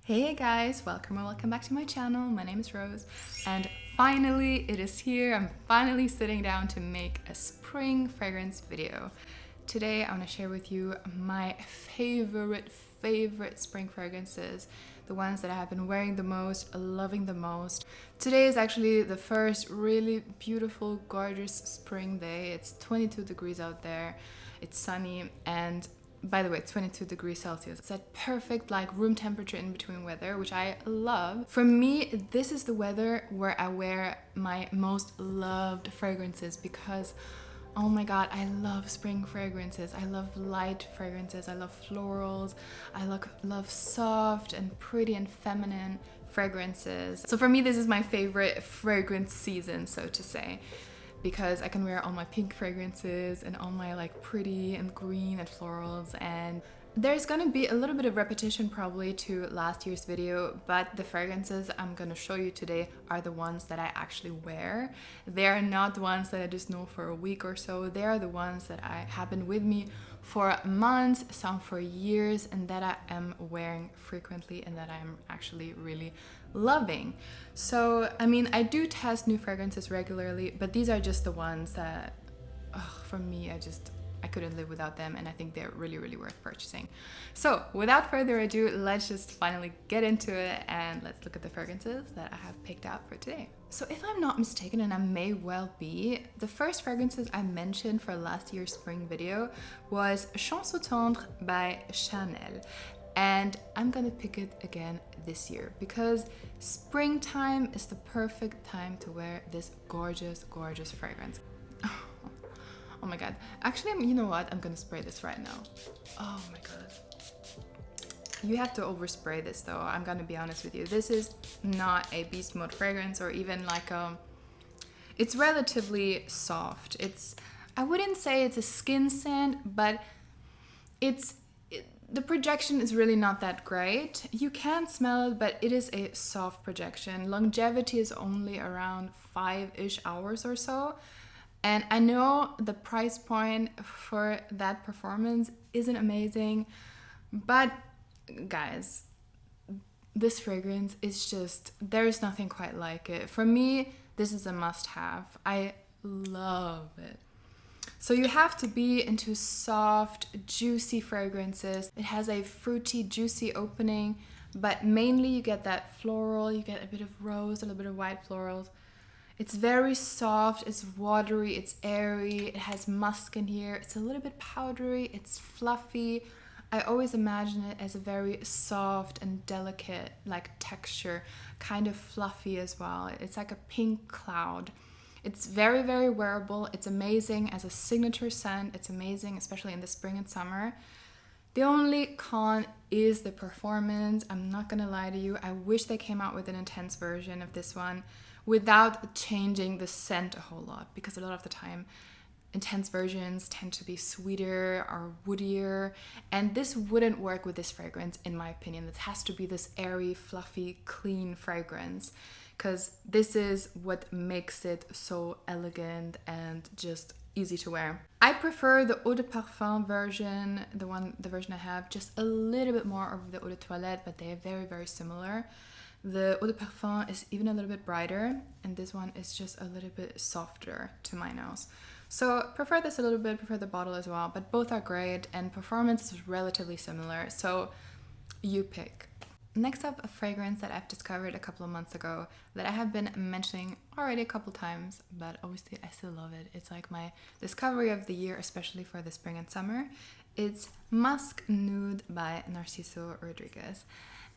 Hey guys, welcome back to my channel. My name is Rose and finally it is here. I'm finally sitting down to make a spring fragrance video. Today I want to share with you my favorite spring fragrances, the ones that I have been wearing the most, loving the most. Today is actually the first really beautiful, gorgeous spring day. It's 22 degrees out there. It's sunny and by the way, 22 degrees Celsius. It's that perfect like room temperature in between weather, which I love. For me, this is the weather where I wear my most loved fragrances because oh my god, I love spring fragrances. I love light fragrances. I love florals. I love soft and pretty and feminine fragrances. So for me, this is my favorite fragrance season, so to say, because I can wear all my pink fragrances and all my like pretty and green and florals. And there's gonna be a little bit of repetition probably to last year's video, but the fragrances I'm gonna show you today are the ones that I actually wear. They are not the ones that I just know for a week or so. They are the ones that have been with me for months, some for years, and that I am wearing frequently and that I'm actually really loving. So, I mean, I do test new fragrances regularly, but these are just the ones that, for me, I couldn't live without them, and I think they're really worth purchasing. So without further ado, let's just finally get into it and let's look at the fragrances that I have picked out for today. So if I'm not mistaken, and I may well be, the first fragrances I mentioned for last year's spring video was Chanson Tendre by Chanel. And I'm gonna pick it again this year because springtime is the perfect time to wear this gorgeous fragrance. Oh my god. Actually, you know what? I'm gonna spray this right now. Oh my god. You have to overspray this though. I'm gonna be honest with you. This is not a beast mode fragrance or even like it's relatively soft. I wouldn't say it's a skin scent, but the projection is really not that great. You can smell it, but it is a soft projection. Longevity is only around 5-ish hours or so. And I know the price point for that performance isn't amazing, but guys, this fragrance is just, there's nothing quite like it. For me, this is a must-have. I love it. So you have to be into soft, juicy fragrances. It has a fruity, juicy opening, but mainly you get that floral, you get a bit of rose, a little bit of white florals. It's very soft, it's watery, it's airy, it has musk in here, it's a little bit powdery, it's fluffy. I always imagine it as a very soft and delicate like texture, kind of fluffy as well. It's like a pink cloud. It's very wearable. It's amazing as a signature scent. It's amazing, especially in the spring and summer. The only con is the performance. I'm not gonna lie to you. I wish they came out with an intense version of this one without changing the scent a whole lot, because a lot of the time intense versions tend to be sweeter or woodier, and this wouldn't work with this fragrance in my opinion. It has to be this airy, fluffy, clean fragrance, because this is what makes it so elegant and just easy to wear. I prefer the eau de parfum version, the version I have, just a little bit more of the eau de toilette, but they are very similar. The eau de parfum is even a little bit brighter, and this one is just a little bit softer to my nose. So prefer this a little bit, prefer the bottle as well, but both are great and performance is relatively similar, so you pick. Next up, a fragrance that I've discovered a couple of months ago that I have been mentioning already a couple times, but obviously I still love it. It's like my discovery of the year, especially for the spring and summer. It's Musk Nude by Narciso Rodriguez.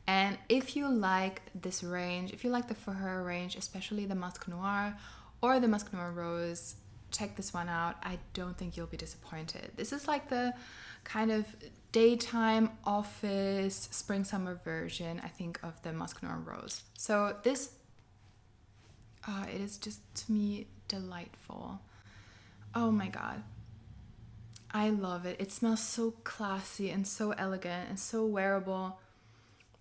And if you like this range, if you like the For Her range, especially the Musk Noir or the Musk Noir Rose, check this one out. I don't think you'll be disappointed. This is like the kind of daytime office spring summer version, I think, of the Musk Noir Rose. So this, it is just to me delightful. Oh my god. I love it. It smells so classy and so elegant and so wearable.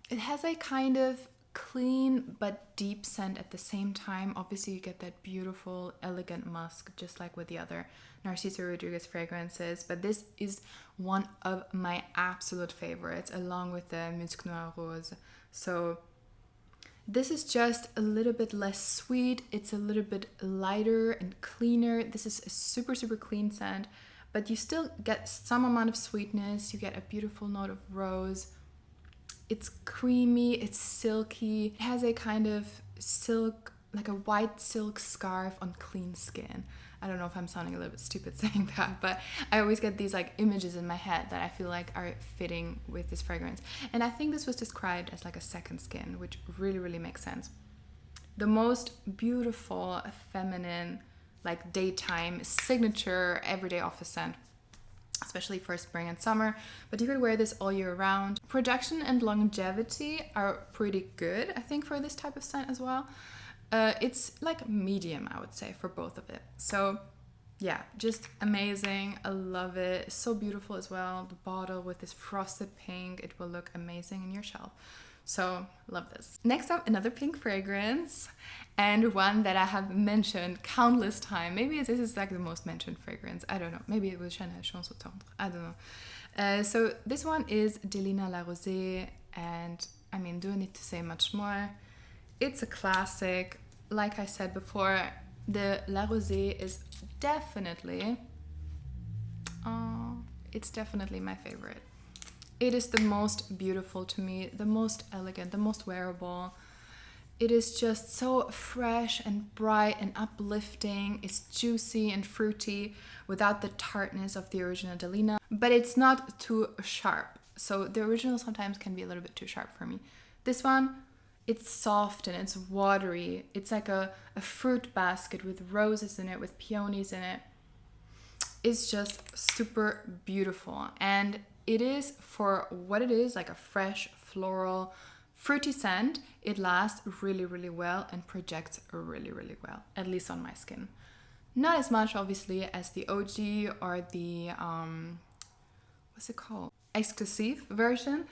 It has a kind of clean but deep scent at the same time. Obviously you get that beautiful elegant musk just like with the other Narciso Rodriguez fragrances, but this is one of my absolute favorites along with the Musc Noir Rose. So this is just a little bit less sweet. It's a little bit lighter and cleaner. This is a super, super clean scent, but you still get some amount of sweetness. You get a beautiful note of rose. It's creamy, it's silky. It has a kind of silk, like a white silk scarf on clean skin. I don't know if I'm sounding a little bit stupid saying that, but I always get these like images in my head that I feel like are fitting with this fragrance. And I think this was described as like a second skin, which really, really makes sense. The most beautiful, feminine, like daytime signature everyday office scent, especially for spring and summer, but you could wear this all year round. Production and longevity are pretty good, I think, for this type of scent as well. It's like medium, I would say, for both of it. So yeah, just amazing. I love it. So beautiful as well. The bottle with this frosted pink, it will look amazing in your shelf. So love this. Next up, another pink fragrance, and one that I have mentioned countless times. Maybe this is like the most mentioned fragrance. I don't know. Maybe it was Chanel Chance au Tendre. I don't know. So this one is Delina La Rosée, and I mean, do I need to say much more? It's a classic. Like I said before, the La Rosée is definitely, it's definitely my favorite. It is the most beautiful to me, the most elegant, the most wearable. It is just so fresh and bright and uplifting. It's juicy and fruity without the tartness of the original Delina, but it's not too sharp. So the original sometimes can be a little bit too sharp for me. This one, it's soft and it's watery. It's like a fruit basket with roses in it, with peonies in it. It's just super beautiful. And it is, for what it is, like a fresh, floral, fruity scent. It lasts really, really well and projects really, really well, at least on my skin. Not as much, obviously, as the OG or the, what's it called? Exclusive version,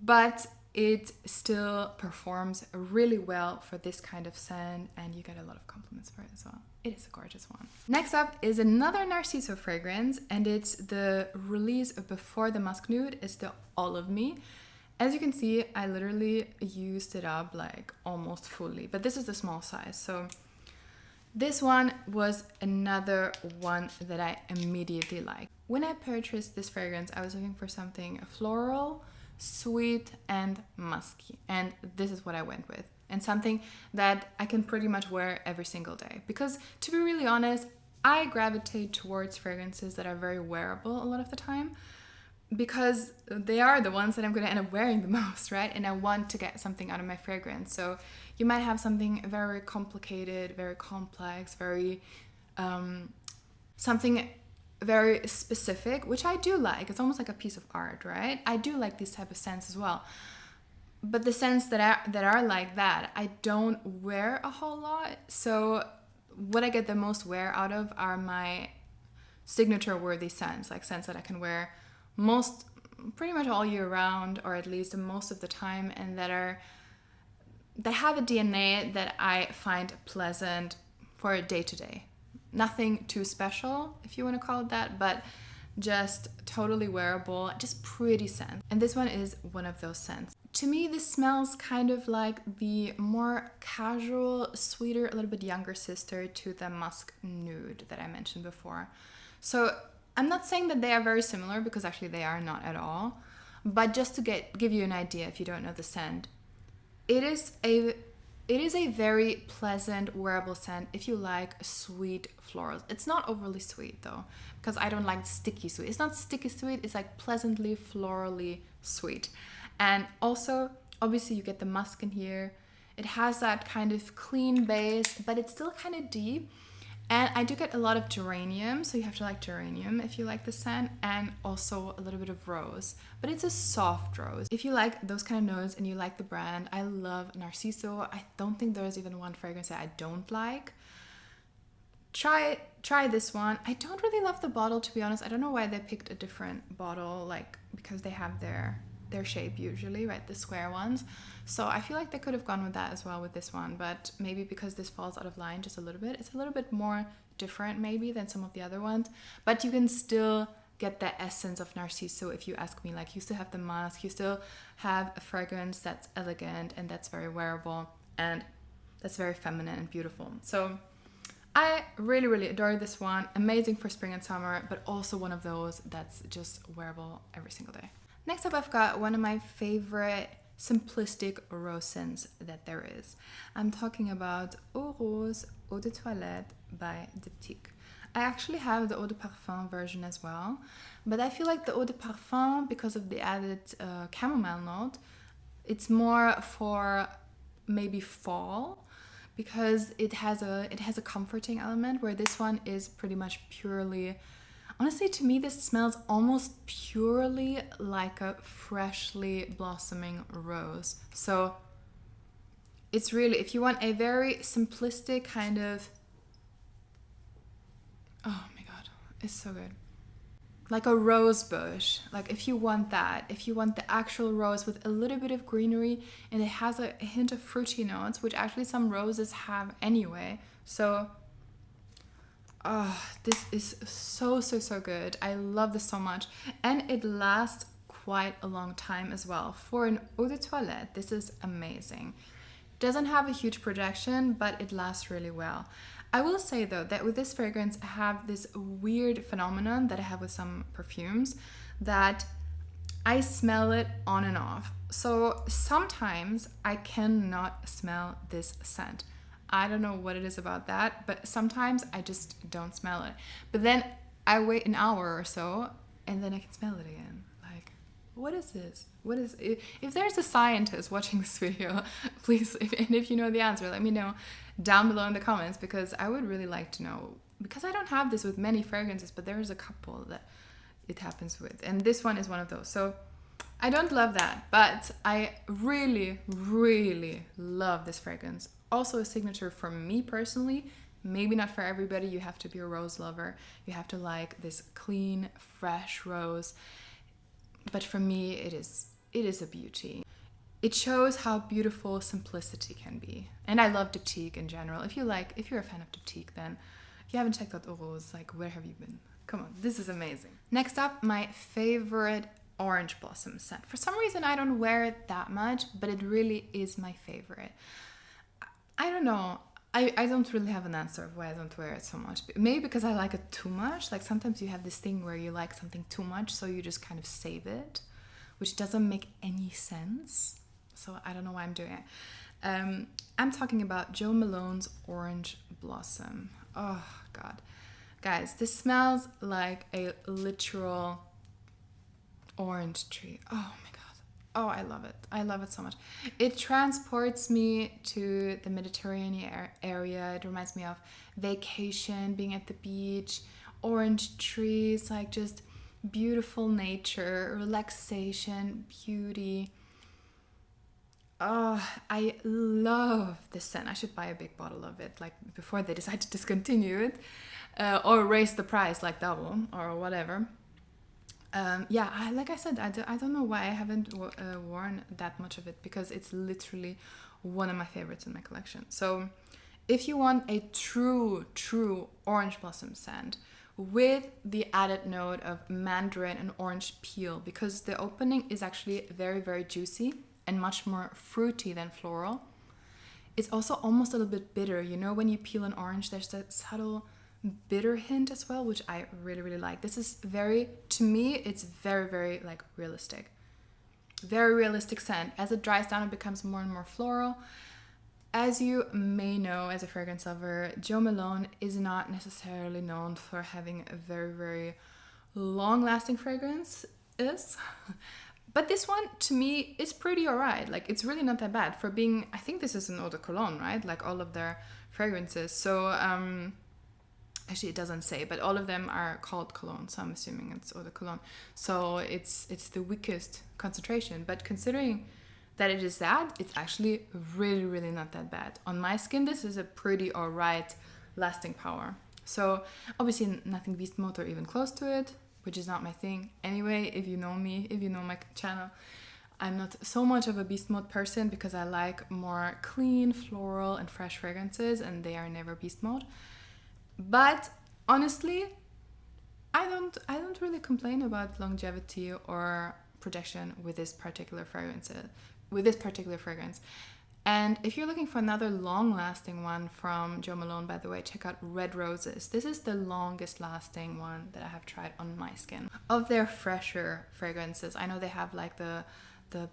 but it still performs really well for this kind of scent, and you get a lot of compliments for it as well. It is a gorgeous one. Next up is another Narciso fragrance, and it's the release before the Musk Nude. It's the All of Me. As you can see, I literally used it up like almost fully, but this is the small size. So this one was another one that I immediately liked. When I purchased this fragrance, I was looking for something floral, sweet and musky, and this is what I went with, and something that I can pretty much wear every single day, because to be really honest, I gravitate towards fragrances that are very wearable a lot of the time, because they are the ones that I'm going to end up wearing the most, right? And I want to get something out of my fragrance. So you might have something very complicated, very complex, very something very specific, which I do like. It's almost like a piece of art, right? I do like these type of scents as well. But the scents that are like that, I don't wear a whole lot. So what I get the most wear out of are my signature worthy scents, like scents that I can wear pretty much all year round, or at least most of the time, and that have a DNA that I find pleasant for day to day. Nothing too special, if you want to call it that, but just totally wearable, just pretty scent. And this one is one of those scents. To me, this smells kind of like the more casual, sweeter, a little bit younger sister to the Musk Nude that I mentioned before. So I'm not saying that they are very similar, because actually they are not at all. But just to give you an idea, if you don't know the scent, it is a very pleasant, wearable scent if you like sweet florals. It's not overly sweet though, because I don't like sticky sweet. It's not sticky sweet, it's like pleasantly, florally sweet. And also, obviously, you get the musk in here. It has that kind of clean base, but it's still kind of deep. And I do get a lot of geranium, so you have to like geranium if you like the scent, and also a little bit of rose, but it's a soft rose. If you like those kind of notes and you like the brand, I love Narciso. I don't think there's even one fragrance that I don't like. Try this one. I don't really love the bottle, to be honest. I don't know why they picked a different bottle, like, because they have their shape usually, right? The square ones. So I feel like they could have gone with that as well with this one, but maybe because this falls out of line just a little bit. It's a little bit more different maybe than some of the other ones, but you can still get the essence of Narciso, if you ask me. Like, you still have the musk, you still have a fragrance that's elegant and that's very wearable and that's very feminine and beautiful. So I really, really adore this one. Amazing for spring and summer, but also one of those that's just wearable every single day. Next up, I've got one of my favorite simplistic rose scents that there is. I'm talking about Eau Rose Eau de Toilette by Diptyque. I actually have the Eau de Parfum version as well, but I feel like the Eau de Parfum, because of the added chamomile note, it's more for maybe fall, because it has a comforting element, where this one is pretty much purely, honestly, to me this smells almost purely like a freshly blossoming rose. So it's really, if you want a very simplistic kind of, oh my god, it's so good, like a rose bush, like if you want that, if you want the actual rose with a little bit of greenery, and it has a hint of fruity notes, which actually some roses have anyway. So this is so good. I love this so much, and it lasts quite a long time as well. For an eau de toilette, this is amazing. Doesn't have a huge projection, but it lasts really well. I will say though that with this fragrance, I have this weird phenomenon that I have with some perfumes, that I smell it on and off. So sometimes I cannot smell this scent. I don't know what it is about that, but sometimes I just don't smell it. But then I wait an hour or so, and then I can smell it again. Like, what is this? What is it? If there's a scientist watching this video, please, if you know the answer, let me know down below in the comments, because I would really like to know, because I don't have this with many fragrances, but there is a couple that it happens with, and this one is one of those. So I don't love that, but I really love this fragrance. Also a signature for me personally, maybe not for everybody. You have to be a rose lover, you have to like this clean, fresh rose, but for me it is a beauty. It shows how beautiful simplicity can be. And I love Diptyque in general. If you're a fan of Diptyque, then if you haven't checked out Eau Rose, like, where have you been? Come on, this is amazing. Next up, my favorite orange blossom scent. For some reason, I don't wear it that much, but it really is my favorite. I don't know. I don't really have an answer of why I don't wear it so much. Maybe because I like it too much. Like, sometimes you have this thing where you like something too much, so you just kind of save it, which doesn't make any sense. So I don't know why I'm doing it. I'm talking about Jo Malone's Orange Blossom. Oh, God. Guys, this smells like a literal orange tree. Oh, my God. Oh, I love it. I love it so much. It transports me to the Mediterranean area. It reminds me of vacation, being at the beach, orange trees, like just beautiful nature, relaxation, beauty. Oh, I love this scent. I should buy a big bottle of it, like, before they decide to discontinue it, or raise the price, like, double or whatever. Like I said, I don't know why I haven't worn that much of it, because it's literally one of my favorites in my collection. So if you want a true orange blossom scent with the added note of mandarin and orange peel, because the opening is actually very juicy and much more fruity than floral. It's also almost a little bit bitter. You know, when you peel an orange, there's that subtle bitter hint as well, which I really like. This is to me, it's very like realistic. Very realistic scent. As it dries down, it becomes more and more floral. As you may know, as a fragrance lover, Jo Malone is not necessarily known for having a very long-lasting fragrance. But this one, to me, is pretty alright. Like, it's really not that bad for being, I think this is an eau de cologne, right? Like all of their fragrances. So, actually it doesn't say, but all of them are called cologne, so I'm assuming it's eau de cologne. So it's the weakest concentration. But considering that it is that, it's actually really not that bad. On my skin, this is a pretty alright lasting power. So obviously nothing beast mode or even close to it, which is not my thing. Anyway, if you know me, if you know my channel, I'm not so much of a beast mode person, because I like more clean, floral and fresh fragrances, and they are never beast mode. But honestly, I don't really complain about longevity or protection with this particular fragrance. And if you're looking for another long-lasting one from Jo Malone, by the way, check out Red Roses. This is the longest lasting one that I have tried on my skin. Of their fresher fragrances, I know they have like the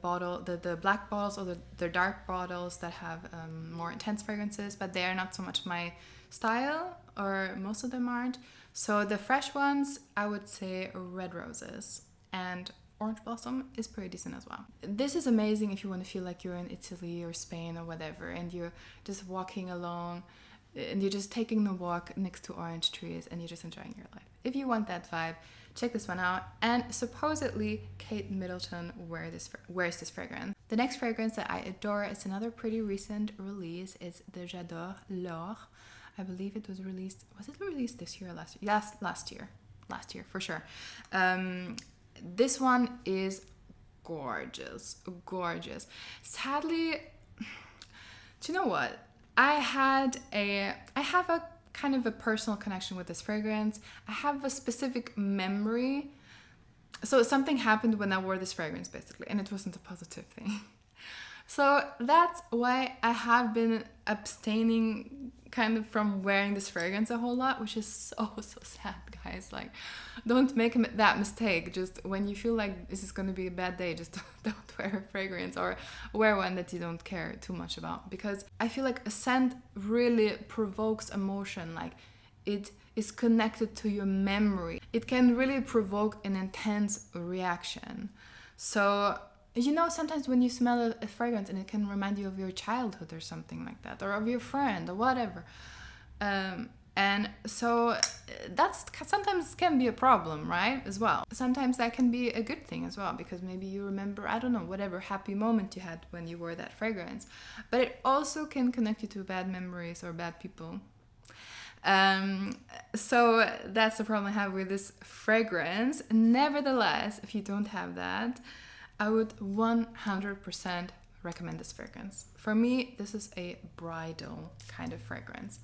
black bottles or the dark bottles that have more intense fragrances, but they are not so much my style, or most of them aren't. So the fresh ones, I would say Red Roses, and Orange Blossom is pretty decent as well. This is amazing if you want to feel like you're in Italy or Spain or whatever, and you're just walking along and you're just taking the walk next to orange trees and you're just enjoying your life. If you want that vibe, check this one out. And supposedly Kate Middleton wears this fragrance. The next fragrance that I adore is another pretty recent release. It's the J'adore L'Or. I believe it was released this year or last year? Yes, last year for sure. This one is gorgeous. Sadly, do you know what? I have a kind of a personal connection with this fragrance. I have a specific memory. So something happened when I wore this fragrance, basically, and it wasn't a positive thing. So that's why I have been abstaining kind of from wearing this fragrance a whole lot, which is so sad, guys. Like, don't make that mistake. Just when you feel like this is going to be a bad day, just don't wear a fragrance, or wear one that you don't care too much about, because I feel like a scent really provokes emotion. Like, it is connected to your memory. It can really provoke an intense reaction. So, you know, sometimes when you smell a fragrance and it can remind you of your childhood or something like that, or of your friend or whatever. And so that's sometimes can be a problem, right? As well. Sometimes that can be a good thing as well, because maybe you remember, I don't know, whatever happy moment you had when you wore that fragrance. But it also can connect you to bad memories or bad people. So that's the problem I have with this fragrance. Nevertheless, if you don't have that, I would 100% recommend this fragrance. For me, this is a bridal kind of fragrance.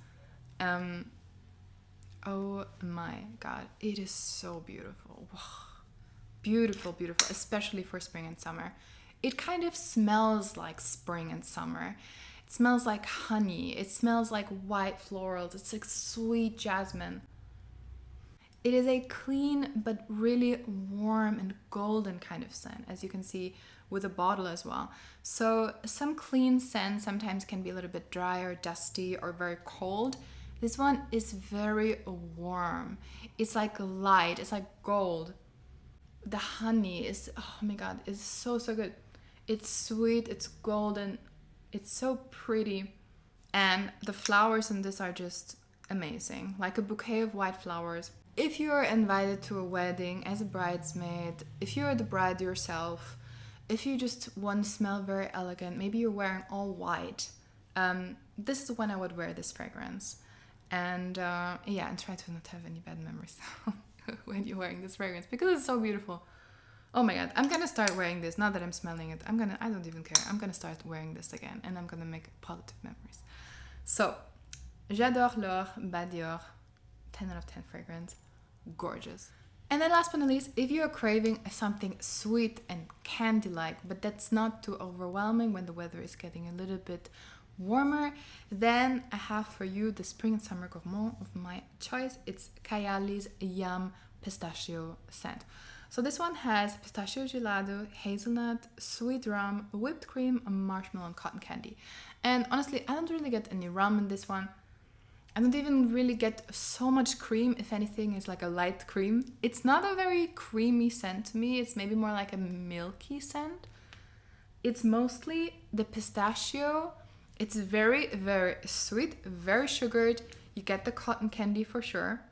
Oh my god, it is so beautiful. Beautiful, especially for spring and summer. It kind of smells like spring and summer. It smells like honey. It smells like white florals. It's like sweet jasmine. It is a clean but really warm and golden kind of scent, as you can see with the bottle as well. So some clean scents sometimes can be a little bit dry or dusty or very cold. This one is very warm. It's like light. It's like gold. The honey is, oh my god, it's so good. It's sweet, it's golden, it's so pretty. And the flowers in this are just amazing. Like a bouquet of white flowers. If you're invited to a wedding as a bridesmaid, if you're the bride yourself, if you just want to smell very elegant, maybe you're wearing all white, this is when I would wear this fragrance. And yeah, and try to not have any bad memories when you're wearing this fragrance, because it's so beautiful. Oh my god, I'm gonna start wearing this now that I'm smelling it. I don't even care. I'm gonna start wearing this again, and I'm gonna make positive memories. So, J'adore L'Or by Dior, 10 out of 10 fragrance. Gorgeous. And then last but not least, if you're craving something sweet and candy-like, but that's not too overwhelming when the weather is getting a little bit warmer, then I have for you the spring and summer gourmand of my choice. It's Kayali's Yum Pistachio scent. So this one has pistachio gelato, hazelnut, sweet rum, whipped cream, marshmallow, and cotton candy. And honestly, I don't really get any rum in this one. I don't even really get so much cream. If anything, it's like a light cream. It's not a very creamy scent to me. It's maybe more like a milky scent. It's mostly the pistachio. It's very, very sweet, very sugared. You get the cotton candy for sure.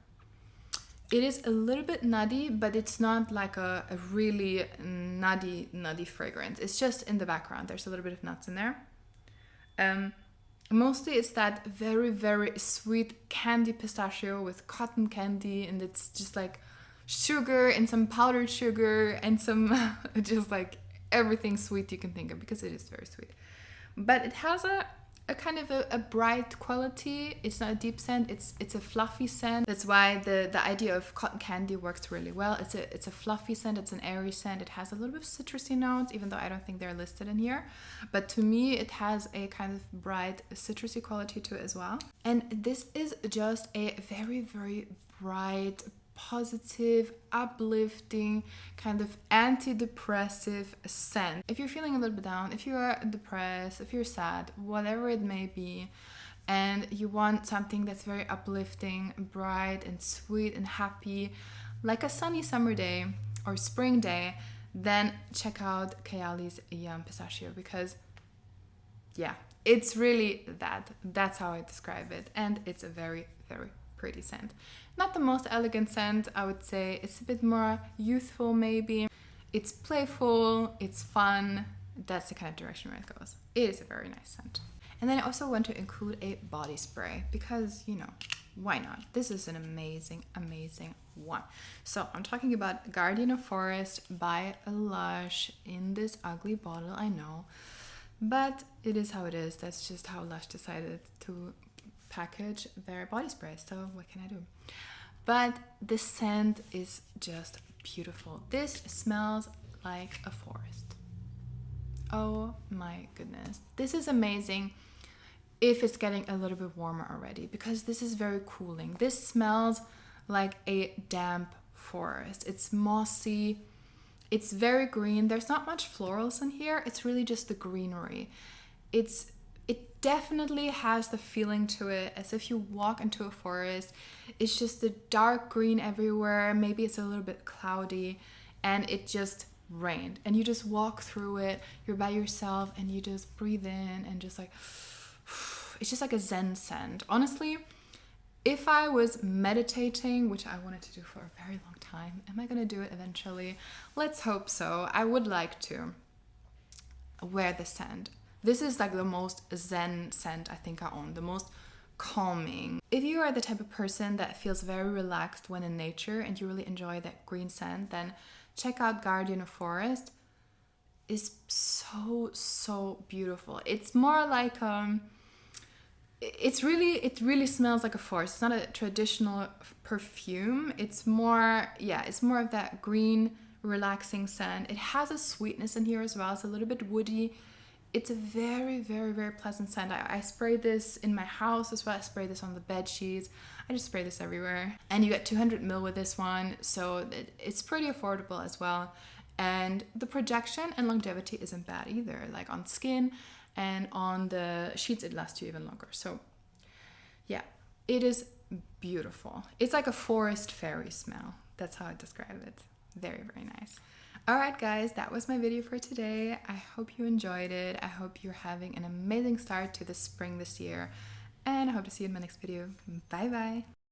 It is a little bit nutty, but it's not like a really nutty fragrance. It's just in the background. There's a little bit of nuts in there. Mostly it's that very, very sweet candy pistachio with cotton candy, and it's just like sugar and some powdered sugar and some just like everything sweet you can think of, because it is very sweet. But it has a a kind of a bright quality. It's not a deep scent, it's a fluffy scent. That's why the idea of cotton candy works really well. It's a fluffy scent, it's an airy scent. It has a little bit of citrusy notes, even though I don't think they're listed in here. But to me, it has a kind of bright citrusy quality to it as well. And this is just a very, very bright, positive, uplifting, kind of antidepressive scent. If you're feeling a little bit down, if you are depressed, if you're sad, whatever it may be, and you want something that's very uplifting, bright and sweet and happy, like a sunny summer day or spring day, then check out Kayali's Yum Pistachio, because yeah, it's really that. That's how I describe it. And it's a very, very pretty scent. Not the most elegant scent, I would say. It's a bit more youthful maybe. It's playful, it's fun. That's the kind of direction where it goes. It is a very nice scent. And then I also want to include a body spray because, you know, why not? This is an amazing, amazing one. So I'm talking about Guardian of Forest by Lush in this ugly bottle, I know. But it is how it is. That's just how Lush decided to package their body spray. So what can I do? But the scent is just beautiful. This smells like a forest. Oh my goodness. This is amazing if it's getting a little bit warmer already, because this is very cooling. This smells like a damp forest. It's mossy. It's very green. There's not much florals in here. It's really just the greenery. It definitely has the feeling to it as if you walk into a forest. It's just the dark green everywhere. Maybe it's a little bit cloudy and it just rained. And you just walk through it. You're by yourself and you just breathe in and just like, it's just like a Zen scent. Honestly, if I was meditating, which I wanted to do for a very long time, am I going to do it eventually? Let's hope so. I would like to wear the scent. This is like the most Zen scent I think I own, the most calming. If you are the type of person that feels very relaxed when in nature and you really enjoy that green scent, then check out Guardian of Forest. It's so beautiful. It's more like it really smells like a forest. It's not a traditional perfume. It's more of that green relaxing scent. It has a sweetness in here as well. It's a little bit woody. It's a very, very, very pleasant scent. I spray this in my house as well. I spray this on the bed sheets. I just spray this everywhere. And you get 200 ml with this one, so it's pretty affordable as well. And the projection and longevity isn't bad either. Like on skin and on the sheets, it lasts you even longer. So yeah, it is beautiful. It's like a forest fairy smell. That's how I describe it. Very, very nice. All right, guys, that was my video for today. I hope you enjoyed it. I hope you're having an amazing start to the spring this year. And I hope to see you in my next video. Bye bye.